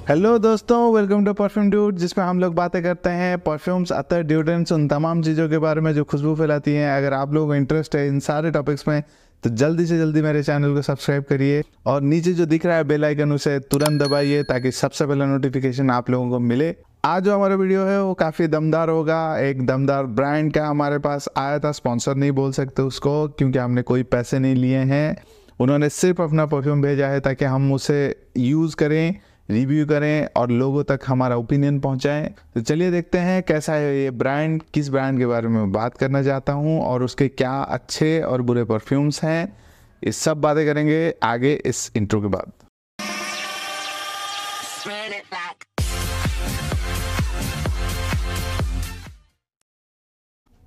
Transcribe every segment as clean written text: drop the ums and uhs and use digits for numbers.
Hello दोस्तों, welcome to perfume dude, जिसमें हम लोग बातें करते हैं परफ्यूम्स, अतर, डिओड्रेंट्स, उन तमाम चीज़ों के बारे में जो खुशबू फैलाती हैं। अगर आप लोगों को इंटरेस्ट है इन सारे टॉपिक्स में तो जल्दी से जल्दी मेरे चैनल को सब्सक्राइब करिए और नीचे जो दिख रहा है बेल आइकन उसे तुरंत दबाइए ताकि सबसे पहले नोटिफिकेशन आप लोगों को मिले। आज जो हमारा वीडियो है वो काफ़ी दमदार होगा। एक दमदार ब्रांड का हमारे पास आया था, स्पॉन्सर नहीं बोल सकते उसको क्योंकि हमने कोई पैसे नहीं लिए हैं। उन्होंने सिर्फ अपना परफ्यूम भेजा है ताकि हम उसे यूज़ करें, रिव्यू करें और लोगों तक हमारा ओपिनियन पहुंचाएं। तो चलिए देखते हैं कैसा है ये ब्रांड, किस ब्रांड के बारे में बात करना चाहता हूं और उसके क्या अच्छे और बुरे परफ्यूम्स हैं। इस सब बातें करेंगे आगे इस इंट्रो के बाद।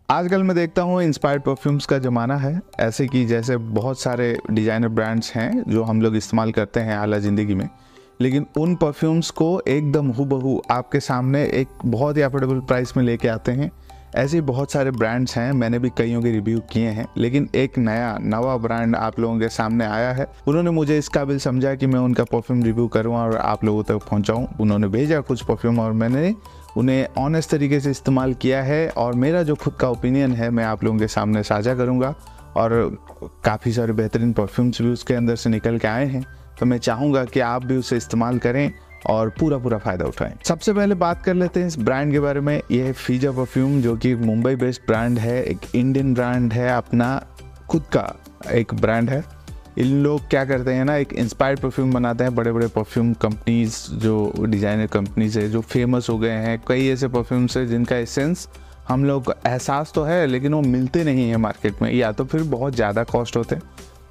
आजकल मैं देखता हूँ इंस्पायर्ड परफ्यूम्स का ज़माना है, ऐसे कि जैसे बहुत सारे डिज़ाइनर ब्रांड्स हैं जो हम लोग इस्तेमाल करते हैं आला ज़िंदगी में, लेकिन उन परफ्यूम्स को एकदम हूबहू आपके सामने एक बहुत ही अफोर्डेबल प्राइस में लेके आते हैं। ऐसे बहुत सारे ब्रांड्स हैं, मैंने भी कईयों के रिव्यू किए हैं, लेकिन एक नवा ब्रांड आप लोगों के सामने आया है। उन्होंने मुझे इस काबिल समझा कि मैं उनका परफ्यूम रिव्यू करूँ और आप लोगों तक पहुँचाऊँ। उन्होंने भेजा कुछ परफ्यूम और मैंने उन्हें ऑनेस्ट तरीके से इस्तेमाल किया है और मेरा जो खुद का ओपिनियन है मैं आप लोगों के सामने साझा करूँगा। और काफ़ी सारे बेहतरीन परफ्यूम्स भी उसके अंदर से निकल के आए हैं, तो मैं चाहूँगा कि आप भी उसे इस्तेमाल करें और पूरा फ़ायदा उठाएं। सबसे पहले बात कर लेते हैं इस ब्रांड के बारे में। यह है फीजा परफ्यूम, जो कि मुंबई बेस्ड ब्रांड है, एक इंडियन ब्रांड है, अपना खुद का एक ब्रांड है। इन लोग क्या करते हैं ना, एक इंस्पायर्ड परफ्यूम बनाते हैं। बड़े बड़े परफ्यूम कंपनीज, जो डिज़ाइनर कंपनीज है, जो फेमस हो गए हैं, कई ऐसे परफ्यूम्स है जिनका एसेंस हम लोग को एहसास तो है लेकिन वो मिलते नहीं है मार्केट में, या तो फिर बहुत ज़्यादा कॉस्ट होते हैं।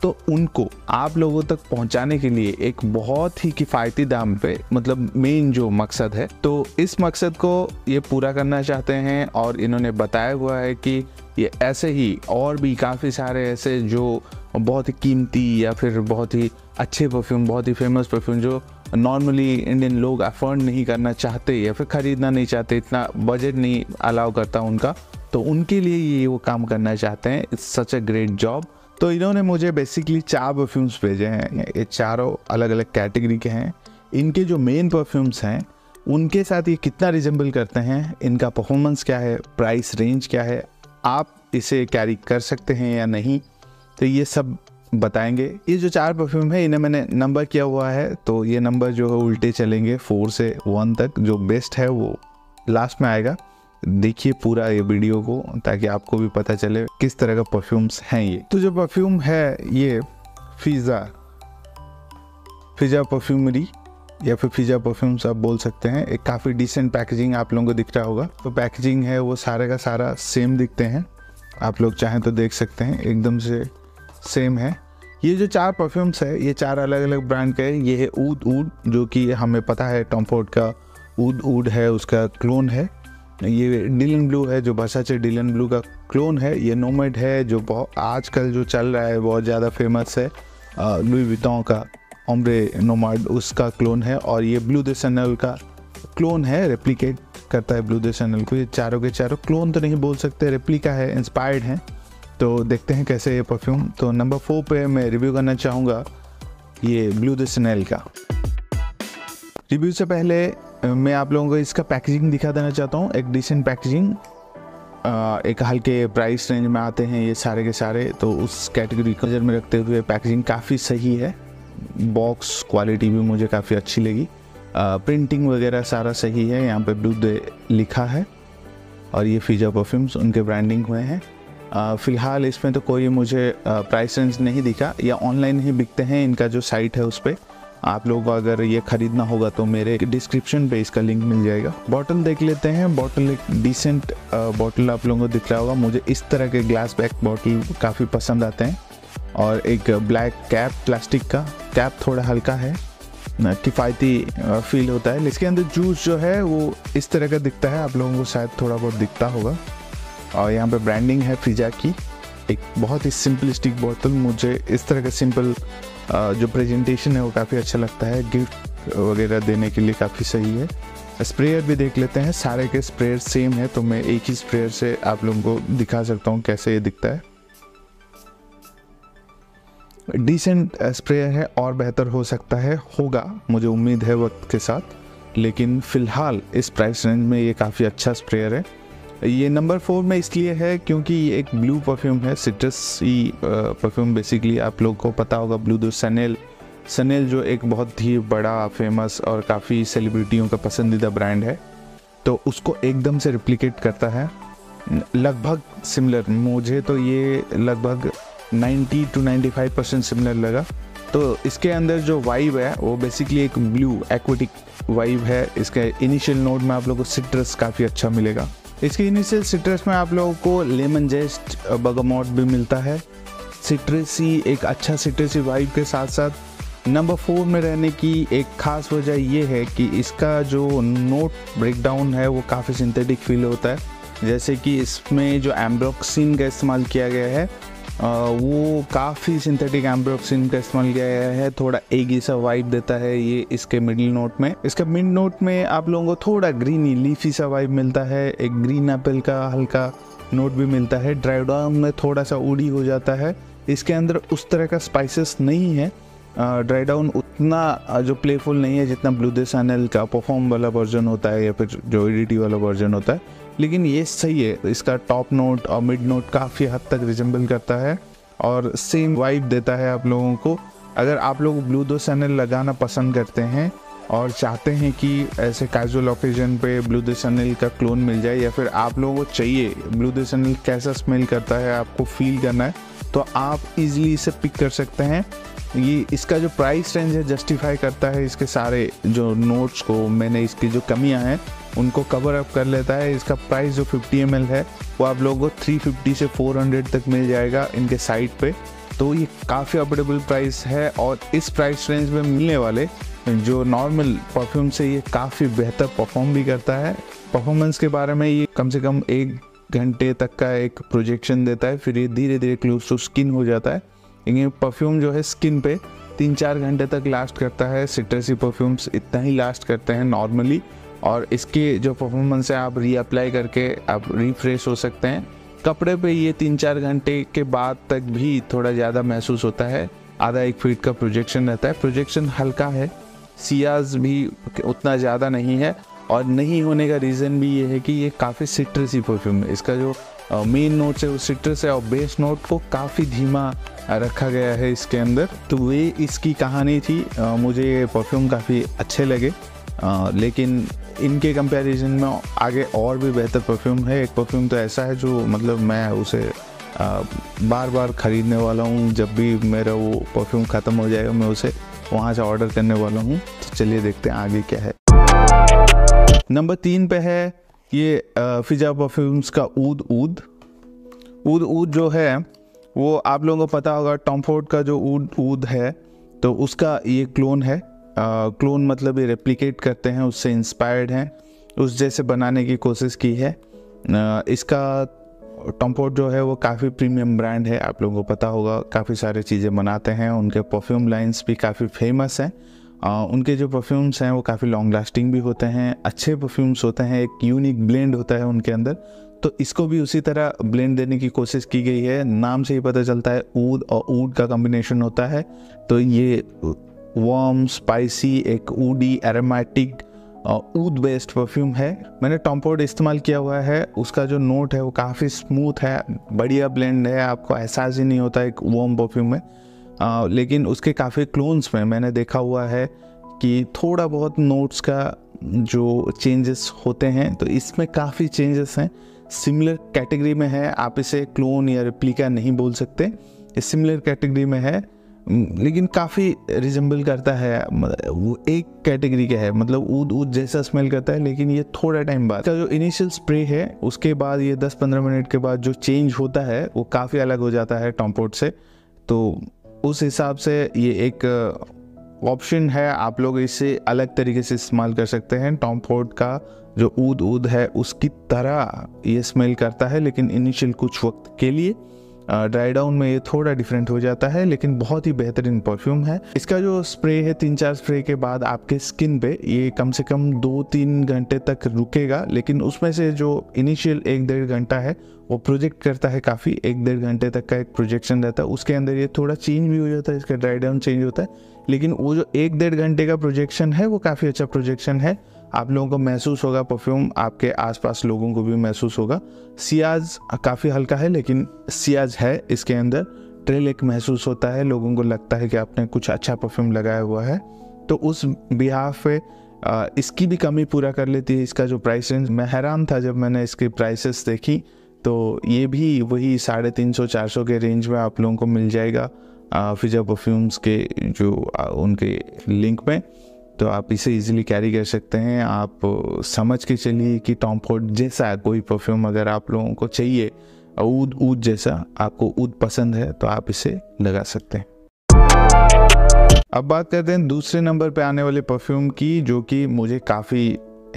तो उनको आप लोगों तक पहुंचाने के लिए एक बहुत ही किफ़ायती दाम पे, मतलब मेन जो मकसद है, तो इस मकसद को ये पूरा करना चाहते हैं। और इन्होंने बताया हुआ है कि ये ऐसे ही और भी काफ़ी सारे ऐसे जो बहुत ही कीमती या फिर बहुत ही अच्छे परफ्यूम, बहुत ही फेमस परफ्यूम जो नॉर्मली इंडियन लोग अफोर्ड नहीं करना चाहते या फिर ख़रीदना नहीं चाहते, इतना बजट नहीं अलाउ करता उनका, तो उनके लिए ये वो काम करना चाहते हैं। It's such a great job. तो इन्होंने मुझे बेसिकली 4 परफ्यूम्स भेजे हैं। ये चारों अलग अलग कैटेगरी के हैं। इनके जो मेन परफ्यूम्स हैं उनके साथ ये कितना रिजेंबल करते हैं, इनका परफॉर्मेंस क्या है, प्राइस रेंज क्या है, आप इसे कैरी कर सकते हैं या नहीं, तो ये सब बताएंगे। ये जो 4 परफ्यूम है इन्हें मैंने नंबर किया हुआ है, तो ये नंबर जो है उल्टे चलेंगे 4 से 1 तक। जो बेस्ट है वो लास्ट में आएगा। देखिए पूरा ये वीडियो को ताकि आपको भी पता चले किस तरह का परफ्यूम्स हैं ये। तो जो परफ्यूम है ये फीजा परफ्यूमरी या फिर फीजा परफ्यूम्स आप बोल सकते हैं। एक काफ़ी डिसेंट पैकेजिंग आप लोगों को दिख रहा होगा। तो पैकेजिंग है वो सारे का सारा सेम दिखते हैं, आप लोग चाहें तो देख सकते हैं, एकदम से सेम है। ये जो 4 परफ्यूम्स है ये 4 अलग अलग ब्रांड के हैं। ये है ऊद, जो कि हमें पता है टॉम फोर्ड का ऊद है, उसका क्लोन है। ये डिलन ब्लू है, जो वर्साचे डिलन ब्लू का क्लोन है। ये नोमैड है, जो बहुत आजकल जो चल रहा है, बहुत ज़्यादा फेमस है, लुई विटॉन का ओम्ब्रे नोमैड, उसका क्लोन है। और ये ब्लू दे चैनल का क्लोन है, रेप्लिकेट करता है ब्लू दे चैनल को। ये चारों के चारों क्लोन तो नहीं बोल सकते, रेप्लिका है, इंस्पायर्ड हैं। तो देखते हैं कैसे ये परफ्यूम। तो नंबर 4 पे मैं रिव्यू करना चाहूँगा ये ब्लू दे चैनल का। रिव्यू से पहले मैं आप लोगों को इसका पैकेजिंग दिखा देना चाहता हूँ, एक डिसेंट पैकेजिंग। एक हल्के प्राइस रेंज में आते हैं ये सारे के सारे, तो उस कैटेगरी को नज़र में रखते हुए पैकेजिंग काफ़ी सही है। बॉक्स क्वालिटी भी मुझे काफ़ी अच्छी लगी। प्रिंटिंग वगैरह सारा सही है। यहाँ पे ब्लू डे लिखा है और ये फीजा परफ्यूम्स उनके ब्रांडिंग हुए हैं। फ़िलहाल इसमें तो कोई मुझे प्राइस रेंज नहीं दिखा, या ऑनलाइन ही बिकते हैं। इनका जो साइट है उस पर आप लोगों को अगर ये ख़रीदना होगा तो मेरे डिस्क्रिप्शन पे इसका लिंक मिल जाएगा। बॉटल देख लेते हैं। बॉटल एक डिसेंट बॉटल आप लोगों को दिख रहा होगा। मुझे इस तरह के ग्लास बैक बॉटल काफ़ी पसंद आते हैं। और एक ब्लैक कैप, प्लास्टिक का कैप थोड़ा हल्का है, किफ़ायती फील होता है। इसके अंदर जूस जो है वो इस तरह का दिखता है, आप लोगों को शायद थोड़ा बहुत दिखता होगा। और यहाँ पे ब्रांडिंग है फीजा की। एक बहुत ही सिंपलिस्टिक बोतल, मुझे इस तरह का सिंपल जो प्रेजेंटेशन है वो काफ़ी अच्छा लगता है। गिफ्ट वगैरह देने के लिए काफ़ी सही है। स्प्रेयर भी देख लेते हैं। सारे के स्प्रेयर सेम है, तो मैं एक ही स्प्रेयर से आप लोगों को दिखा सकता हूँ कैसे ये दिखता है। डिसेंट स्प्रेयर है, और बेहतर हो सकता है, होगा मुझे उम्मीद है वक्त के साथ, लेकिन फ़िलहाल इस प्राइस रेंज में ये काफ़ी अच्छा स्प्रेयर है। ये नंबर 4 में इसलिए है क्योंकि ये एक ब्लू परफ्यूम है, सिट्रसी परफ्यूम। बेसिकली आप लोग को पता होगा ब्लू दो सनेल जो एक बहुत ही बड़ा फेमस और काफ़ी सेलिब्रिटियों का पसंदीदा ब्रांड है, तो उसको एकदम से रिप्लिकेट करता है। लगभग सिमिलर, मुझे तो ये लगभग 90 to 95% सिमिलर लगा। तो इसके अंदर जो वाइब है वो बेसिकली एक ब्लू एक्वेटिक वाइब है। इसके इनिशियल नोट में आप लोगों को सिट्रस काफ़ी अच्छा मिलेगा। इसके इनिशियल सिट्रस में आप लोगों को लेमन जेस्ट, बर्गामोट भी मिलता है। सिट्रसी, एक अच्छा सिट्रसी वाइब के साथ साथ नंबर 4 में रहने की एक ख़ास वजह ये है कि इसका जो नोट ब्रेकडाउन है वो काफ़ी सिंथेटिक फील होता है। जैसे कि इसमें जो एम्ब्रोक्सिन का इस्तेमाल किया गया है वो काफ़ी सिंथेटिक एम्ब्रोक्सिन का इस्तेमाल किया गया है। थोड़ा एगी सा वाइब देता है ये इसके मिडिल नोट में। इसका मिड नोट में आप लोगों को थोड़ा ग्रीनी लीफी सा वाइब मिलता है। एक ग्रीन एप्पल का हल्का नोट भी मिलता है। ड्राई डाउन में थोड़ा सा उड़ी हो जाता है। इसके अंदर उस तरह का स्पाइसेस नहीं है। ड्राई डाउन उतना जो प्लेफुल नहीं है जितना ब्लू दे सनेल का परफॉर्म वाला वर्जन होता है या फिर जो एडिटी वाला वर्जन होता है, लेकिन ये सही है। इसका टॉप नोट और मिड नोट काफ़ी हद तक रिजेंबल करता है और सेम वाइब देता है आप लोगों को। अगर आप लोग ब्लू दो सनेल लगाना पसंद करते हैं और चाहते हैं कि ऐसे कैजुअल ओकेजन पे ब्लू दे सनेल का क्लोन मिल जाए, या फिर आप लोगों को चाहिए ब्लू दे सनेल कैसा स्मेल करता है आपको फील करना है, तो आप इजीली इसे पिक कर सकते हैं। ये इसका जो प्राइस रेंज है जस्टिफाई करता है इसके सारे जो नोट्स को। मैंने इसकी जो कमियां हैं उनको कवर अप कर लेता है। इसका प्राइस जो 50 ml है वो आप लोगों को 350 से 400 तक मिल जाएगा इनके साइट पे। तो ये काफ़ी अफोर्डेबल प्राइस है और इस प्राइस रेंज में मिलने वाले जो नॉर्मल परफ्यूम से ये काफ़ी बेहतर परफॉर्म भी करता है। परफॉर्मेंस के बारे में ये कम से कम 1 घंटे तक का एक प्रोजेक्शन देता है, फिर ये धीरे धीरे क्लोज टू स्किन हो जाता है। ये परफ्यूम जो है स्किन पे 3-4 घंटे तक लास्ट करता है। सिट्रसी परफ्यूम्स इतना ही लास्ट करते हैं नॉर्मली, और इसके जो परफॉर्मेंस है आप रीअप्लाई करके आप रिफ्रेश हो सकते हैं। कपड़े पे ये 3-4 घंटे के बाद तक भी थोड़ा ज़्यादा महसूस होता है। आधा 1 फीट का प्रोजेक्शन रहता है। प्रोजेक्शन हल्का है, सियाज भी उतना ज़्यादा नहीं है, और नहीं होने का रीज़न भी ये है कि ये काफ़ी सिट्रसी परफ्यूम है। इसका जो मेन नोट्स है वो सिट्रस है और बेस नोट को काफ़ी धीमा रखा गया है इसके अंदर। तो वे इसकी कहानी थी। मुझे ये परफ्यूम काफ़ी अच्छे लगे, लेकिन इनके कंपैरिजन में आगे और भी बेहतर परफ्यूम है। एक परफ्यूम तो ऐसा है जो मतलब मैं उसे बार बार ख़रीदने वाला हूँ। जब भी मेरा वो परफ्यूम ख़त्म हो जाएगा मैं उसे वहाँ से ऑर्डर करने वाला हूँ। तो चलिए देखते हैं आगे क्या है। नंबर 3 पे है ये फिजा परफ्यूम्स का ऊद जो है वो आप लोगों को पता होगा। टॉम फोर्ड का जो ऊद है तो उसका ये क्लोन है। क्लोन मतलब ये रेप्लिकेट करते हैं, उससे इंस्पायर्ड हैं, उस जैसे बनाने की कोशिश की है। इसका टॉम फोर्ड जो है वो काफ़ी प्रीमियम ब्रांड है, आप लोगों को पता होगा। काफ़ी सारे चीज़ें बनाते हैं, उनके परफ्यूम लाइंस भी काफ़ी फेमस हैं। उनके जो परफ्यूम्स हैं वो काफ़ी लॉन्ग लास्टिंग भी होते हैं, अच्छे परफ्यूम्स होते हैं। एक यूनिक ब्लेंड होता है उनके अंदर, तो इसको भी उसी तरह ब्लेंड देने की कोशिश की गई है। नाम से ही पता चलता है ऊद और ऊड का कॉम्बिनेशन होता है। तो ये वार्म स्पाइसी एक ऊडी एरोमेटिक ऊद बेस्ड परफ्यूम है। मैंने टॉम फोर्ड इस्तेमाल किया हुआ है, उसका जो नोट है वो काफ़ी स्मूथ है, बढ़िया ब्लेंड है, आपको एहसास ही नहीं होता एक वार्म परफ्यूम में। लेकिन उसके काफ़ी क्लोन्स में मैंने देखा हुआ है कि थोड़ा बहुत नोट्स का जो चेंजेस होते हैं, तो इसमें काफ़ी चेंजेस हैं। सिमिलर कैटेगरी में है, आप इसे क्लोन या रेप्लिका नहीं बोल सकते, ये सिमिलर कैटेगरी में है, लेकिन काफ़ी रिजेंबल करता है। वो एक कैटेगरी का है, मतलब ऊद जैसा स्मेल करता है, लेकिन ये थोड़ा टाइम बाद का जो इनिशियल स्प्रे है उसके बाद ये 10-15 मिनट के बाद जो चेंज होता है वो काफ़ी अलग हो जाता है टॉम फोर्ड से। तो उस हिसाब से ये एक ऑप्शन है, आप लोग इसे अलग तरीके से इस्तेमाल कर सकते हैं। टॉम फोर्ड का जो ऊद है उसकी तरह ये स्मेल करता है, लेकिन इनिशियल कुछ वक्त के लिए। ड्राई डाउन में ये थोड़ा डिफरेंट हो जाता है, लेकिन बहुत ही बेहतरीन परफ्यूम है। इसका जो स्प्रे है 3-4 स्प्रे के बाद आपके स्किन पे ये कम से कम 2-3 घंटे तक रुकेगा, लेकिन उसमें से जो इनिशियल 1-1.5 घंटा है वो प्रोजेक्ट करता है काफ़ी, 1-1.5 घंटे तक का एक प्रोजेक्शन रहता है। उसके अंदर ये थोड़ा चेंज भी हो जाता है, इसका ड्राई डाउन चेंज होता है, लेकिन वो जो 1-1.5 घंटे का प्रोजेक्शन है वो काफ़ी अच्छा प्रोजेक्शन है। आप लोगों को महसूस होगा परफ्यूम, आपके आसपास लोगों को भी महसूस होगा। सियाज काफ़ी हल्का है, लेकिन सियाज है इसके अंदर, ट्रेल एक महसूस होता है, लोगों को लगता है कि आपने कुछ अच्छा परफ्यूम लगाया हुआ है। तो उस बिहाफ पे इसकी भी कमी पूरा कर लेती है इसका जो प्राइस रेंज। मैं हैरान था जब मैंने इसकी प्राइसेस देखी, तो ये भी वही 350-400 के रेंज में आप लोगों को मिल जाएगा फिजा परफ्यूम्स के जो उनके लिंक में। तो आप इसे इजीली कैरी कर सकते हैं। आप समझ के चलिए कि टॉम फोर्ड जैसा कोई परफ्यूम अगर आप लोगों को चाहिए, ऊद जैसा आपको ऊद पसंद है, तो आप इसे लगा सकते हैं। अब बात करते हैं दूसरे नंबर पे आने वाले परफ्यूम की, जो कि मुझे काफ़ी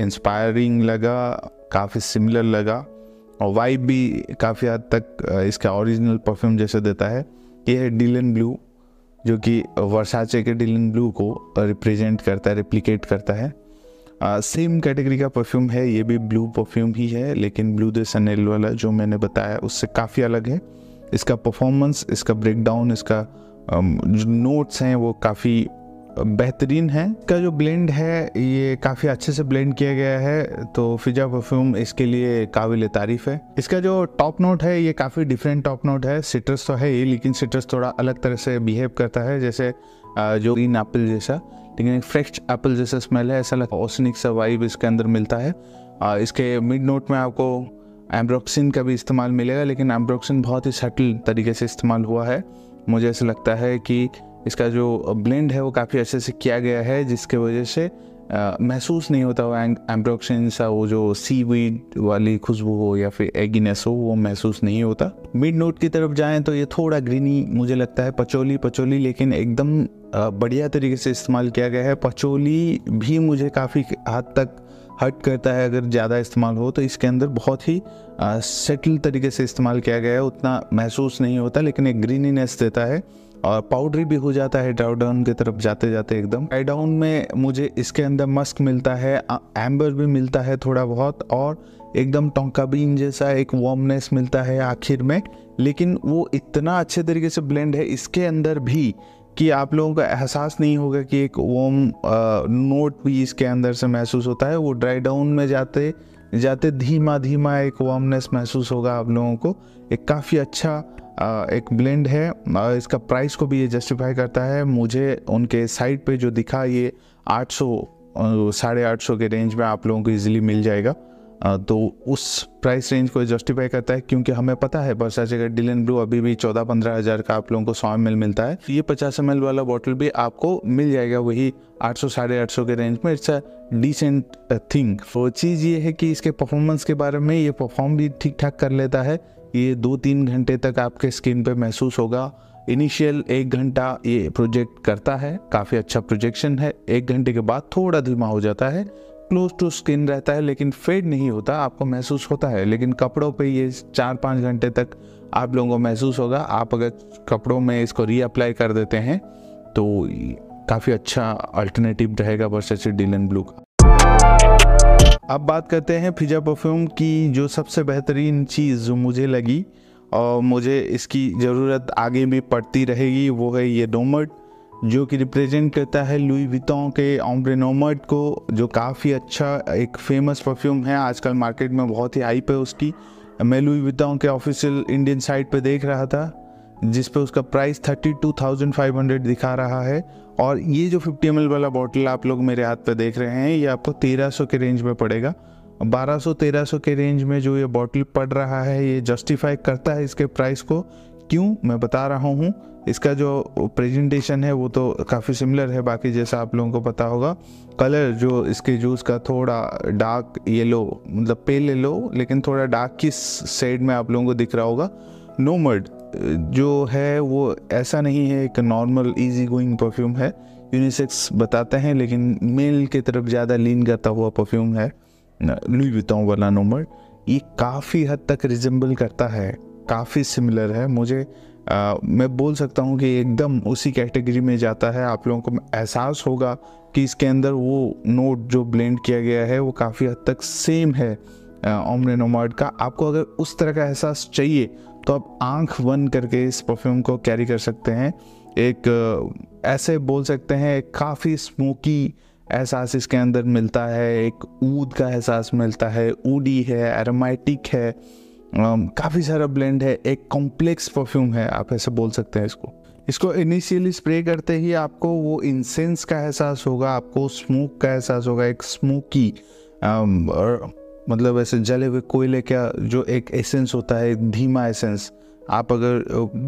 इंस्पायरिंग लगा, काफ़ी सिमिलर लगा और वाइब भी काफ़ी हद तक इसका ओरिजिनल परफ्यूम जैसे देता है। ये है डिलन ब्लू, जो कि वर्साचे के डिलन ब्लू को रिप्रेजेंट करता है, रिप्लिकेट करता है। सेम कैटेगरी का परफ्यूम है, ये भी ब्लू परफ्यूम ही है, लेकिन ब्लू दे सनेल वाला जो मैंने बताया उससे काफ़ी अलग है। इसका परफॉर्मेंस, इसका ब्रेकडाउन, इसका जो नोट्स हैं वो काफ़ी बेहतरीन है। इसका जो ब्लेंड है ये काफ़ी अच्छे से ब्लेंड किया गया है, तो फिजा परफ्यूम इसके लिए काबिल तारीफ़ है। इसका जो टॉप नोट है ये काफ़ी डिफरेंट टॉप नोट है। सिट्रस तो है ही, लेकिन सिट्रस थोड़ा अलग तरह से बिहेव करता है, जैसे जो ग्रीन एप्पल जैसा, लेकिन एक फ्रेश एप्पल जैसा स्मेल है, ऐसा लगता है ओसनिक सा वाइब इसके अंदर मिलता है। इसके मिड नोट में आपको एम्ब्रोक्सिन का भी इस्तेमाल मिलेगा, लेकिन एम्ब्रोक्सिन बहुत ही सटल तरीके से इस्तेमाल हुआ है। मुझे ऐसा लगता है कि इसका जो ब्लेंड है वो काफ़ी अच्छे से किया गया है, जिसके वजह से महसूस नहीं होता वो एम्ब्रोक्सिन सा, वो जो सीवीड वाली खुशबू हो या फिर एगिनेस हो, वो महसूस नहीं होता। मिड नोट की तरफ जाएं तो ये थोड़ा ग्रीनी मुझे लगता है, पचोली, लेकिन एकदम बढ़िया तरीके से इस्तेमाल किया गया है। पचोली भी मुझे काफ़ी हद तक हर्ट करता है अगर ज़्यादा इस्तेमाल हो, तो इसके अंदर बहुत ही सेटल तरीके से इस्तेमाल किया गया है, उतना महसूस नहीं होता, लेकिन एक ग्रीनीनेस देता है और पाउडरी भी हो जाता है ड्राई डाउन की तरफ जाते जाते एकदम। ड्राई डाउन में मुझे इसके अंदर मस्क मिलता है, एम्बर भी मिलता है थोड़ा बहुत, और एकदम टोंका बीन जैसा एक वार्मनेस मिलता है आखिर में, लेकिन वो इतना अच्छे तरीके से ब्लेंड है इसके अंदर भी कि आप लोगों को एहसास नहीं होगा कि एक वार्म नोट भी इसके अंदर से महसूस होता है। वो ड्राई डाउन में जाते जाते धीमा एक वार्मनेस महसूस होगा आप लोगों को। एक काफ़ी अच्छा एक ब्लेंड है। इसका प्राइस को भी ये जस्टिफाई करता है। मुझे उनके साइट पे जो दिखा ये 800-850 के रेंज में आप लोगों को इजीली मिल जाएगा, तो उस प्राइस रेंज को जस्टिफाई करता है, क्योंकि हमें पता है वर्साचे का डिलन ब्लू अभी भी 14-15 हज़ार का आप लोगों को 100 ml मिलता है। ये 50 ml वाला बॉटल भी आपको मिल जाएगा वही 800-850 के रेंज में। It's a decent thing. वो चीज़ ये है कि इसके परफॉर्मेंस के बारे में, ये परफॉर्म भी ठीक ठाक कर लेता है। ये 2-3 घंटे तक आपके स्किन पे महसूस होगा। इनिशियल 1 घंटा ये प्रोजेक्ट करता है, काफ़ी अच्छा प्रोजेक्शन है। 1 घंटे के बाद थोड़ा धीमा हो जाता है, क्लोज टू स्किन रहता है, लेकिन फेड नहीं होता, आपको महसूस होता है। लेकिन कपड़ों पे ये 4-5 घंटे तक आप लोगों को महसूस होगा। आप अगर कपड़ों में इसको रीअप्लाई कर देते हैं तो काफ़ी अच्छा अल्टरनेटिव रहेगा वर्साचे डिलन ब्लू का। अब बात करते हैं फिजा परफ्यूम की जो सबसे बेहतरीन चीज़ जो मुझे लगी और मुझे इसकी ज़रूरत आगे भी पड़ती रहेगी, वो है ये नोमड। जो कि रिप्रेजेंट करता है लुई विटॉन के ओम्ब्रे नोमड को, जो काफ़ी अच्छा एक फेमस परफ्यूम है, आजकल मार्केट में बहुत ही हाइप है उसकी। मैं लुई विटॉन के ऑफिशियल इंडियन साइट पे देख रहा था, जिस पे उसका प्राइस 32,500 दिखा रहा है। और ये जो 50 ml वाला बॉटल आप लोग मेरे हाथ पे देख रहे हैं, ये आपको 1300 के रेंज में पड़ेगा। 1200-1300 के रेंज में जो ये बॉटल पड़ रहा है, ये जस्टिफाई करता है इसके प्राइस को। क्यों, मैं बता रहा हूँ। इसका जो प्रेजेंटेशन है वो तो काफ़ी सिमिलर है बाकी जैसा आप लोगों को पता होगा। कलर जो इसके जूस का थोड़ा डार्क येलो, मतलब पेल येलो, लेकिन थोड़ा डार्क की शेड में आप लोगों को दिख रहा होगा। नोमड जो है वो ऐसा नहीं है एक नॉर्मल इजी गोइंग परफ्यूम है, यूनिसेक्स बताते हैं लेकिन मेल की तरफ ज़्यादा लीन करता हुआ परफ्यूम है लुई विटॉन वाला नोमड। ये काफ़ी हद तक रिजेंबल करता है, काफ़ी सिमिलर है। मैं बोल सकता हूँ कि एकदम उसी कैटेगरी में जाता है। आप लोगों को एहसास होगा कि इसके अंदर वो नोट जो ब्लेंड किया गया है वो काफ़ी हद तक सेम है ओम्ब्रे नोमड का। आपको अगर उस तरह का एहसास चाहिए तो आप आंख बंद करके इस परफ्यूम को कैरी कर सकते हैं। एक ऐसे बोल सकते हैं काफ़ी स्मोकी एहसास इसके अंदर मिलता है, एक ऊद का एहसास मिलता है, ऊडी है, एरोमेटिक है, काफ़ी सारा ब्लेंड है, एक कॉम्प्लेक्स परफ्यूम है, आप ऐसे बोल सकते हैं इसको इनिशियली स्प्रे करते ही आपको वो इंसेंस का एहसास होगा, आपको स्मोक का एहसास होगा, एक स्मोकी मतलब ऐसे जले हुए कोयले का जो एक एसेंस होता है, धीमा एसेंस। आप अगर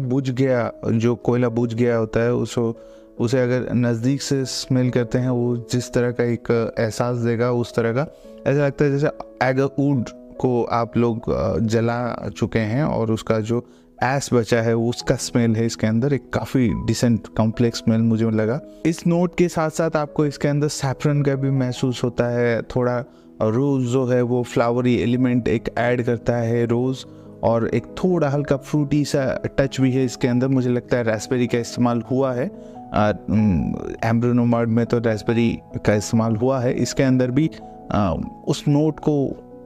बुझ गया, जो कोयला बुझ गया होता है उसे अगर नज़दीक से स्मेल करते हैं, वो जिस तरह का एक एहसास देगा उस तरह का ऐसा लगता है जैसे एगर वुड को आप लोग जला चुके हैं और उसका जो ऐश बचा है उसका स्मेल है इसके अंदर। एक काफ़ी डिसेंट कॉम्प्लेक्स स्मेल मुझे लगा। इस नोट के साथ साथ आपको इसके अंदर सैफरन का भी महसूस होता है, थोड़ा रोज़ जो है वो फ्लावरी एलिमेंट एक ऐड करता है रोज़, और एक थोड़ा हल्का फ्रूटी सा टच भी है इसके अंदर। मुझे लगता है रास्पबेरी का इस्तेमाल हुआ है, ओम्ब्रे नोमड में तो रास्पबेरी का इस्तेमाल हुआ है, इसके अंदर भी उस नोट को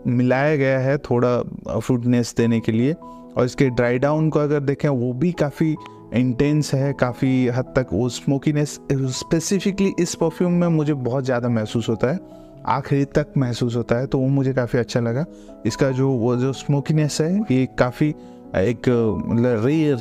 मिलाया गया है थोड़ा फ्रूटनेस देने के लिए। और इसके ड्राई डाउन को अगर देखें वो भी काफ़ी इंटेंस है, काफ़ी हद तक वो स्मोकीनेस स्पेसिफिकली इस परफ्यूम में मुझे बहुत ज़्यादा महसूस होता है, आखिरी तक महसूस होता है, तो वो मुझे काफ़ी अच्छा लगा। इसका जो स्मोकीनेस है ये काफ़ी एक मतलब रेयर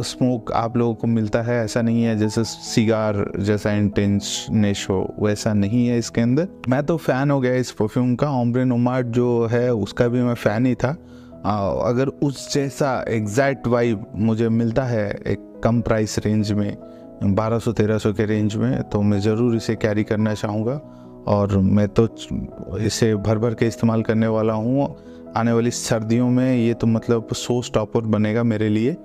स्मोक आप लोगों को मिलता है, ऐसा नहीं है जैसे सिगार जैसा इंटेंसनेस हो, वैसा नहीं है इसके अंदर। मैं तो फ़ैन हो गया इस परफ्यूम का। ओम्ब्रे नोमड जो है उसका भी मैं फ़ैन ही था। अगर उस जैसा एग्जैक्ट वाइब मुझे मिलता है एक कम प्राइस रेंज में 1200-1300 के रेंज में, तो मैं ज़रूर इसे कैरी करना चाहूँगा और मैं तो इसे भर भर के इस्तेमाल करने वाला हूँ आने वाली सर्दियों में। ये तो मतलब शो स्टॉपर बनेगा मेरे लिए,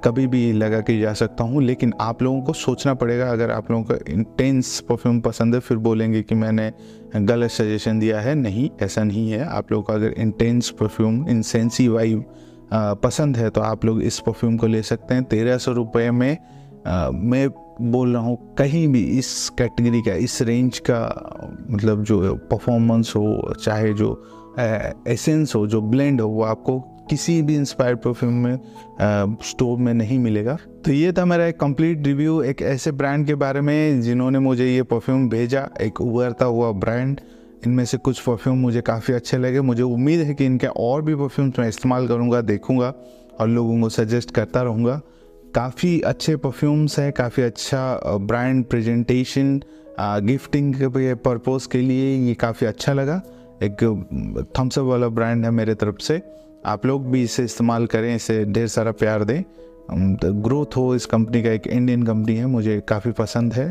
कभी भी लगा के जा सकता हूँ। लेकिन आप लोगों को सोचना पड़ेगा, अगर आप लोगों को इंटेंस परफ्यूम पसंद है फिर बोलेंगे कि मैंने गलत सजेशन दिया है। नहीं, ऐसा नहीं है। आप लोगों को अगर इंटेंस परफ्यूम, इंसेंसी वाइब पसंद है तो आप लोग इस परफ्यूम को ले सकते हैं। 1300 रुपये में मैं बोल रहा हूँ कहीं भी इस कैटेगरी का, इस रेंज का मतलब जो परफॉर्मेंस हो, चाहे जो एसेंस हो, जो ब्लेंड हो, वो आपको किसी भी इंस्पायर्ड परफ्यूम में स्टोर में नहीं मिलेगा। तो ये था मेरा एक कंप्लीट रिव्यू एक ऐसे ब्रांड के बारे में जिन्होंने मुझे ये परफ्यूम भेजा, एक उभरता हुआ ब्रांड। इनमें से कुछ परफ्यूम मुझे काफ़ी अच्छे लगे। मुझे उम्मीद है कि इनके और भी परफ्यूम्स मैं इस्तेमाल करूँगा, देखूँगा और लोगों को सजेस्ट करता रहूँगा। काफ़ी अच्छे परफ्यूम्स हैं, काफ़ी अच्छा ब्रांड प्रेजेंटेशन, गिफ्टिंग के पर्पज़ के लिए ये काफ़ी अच्छा लगा। एक थम्स अप वाला ब्रांड है मेरे तरफ से, आप लोग भी इसे इस्तेमाल करें, इसे ढेर सारा प्यार दें। ग्रोथ हो इस कंपनी का, एक इंडियन कंपनी है, मुझे काफ़ी पसंद है।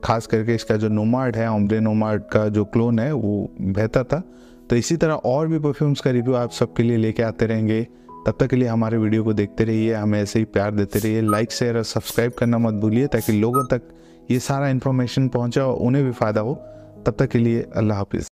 खास करके इसका जो नोमड है, ओम्ब्रे नोमड का जो क्लोन है वो बेहतर था। तो इसी तरह और भी परफ्यूम्स का रिव्यू आप सबके लिए लेके आते रहेंगे। तब तक के लिए हमारे वीडियो को देखते रहिए, हमें ऐसे ही प्यार देते रहिए। लाइक, शेयर और सब्सक्राइब करना मत भूलिए ताकि लोगों तक ये सारा इन्फॉर्मेशन पहुँचे और उन्हें भी फ़ायदा हो। तब तक के लिए अल्लाह हाफिज़।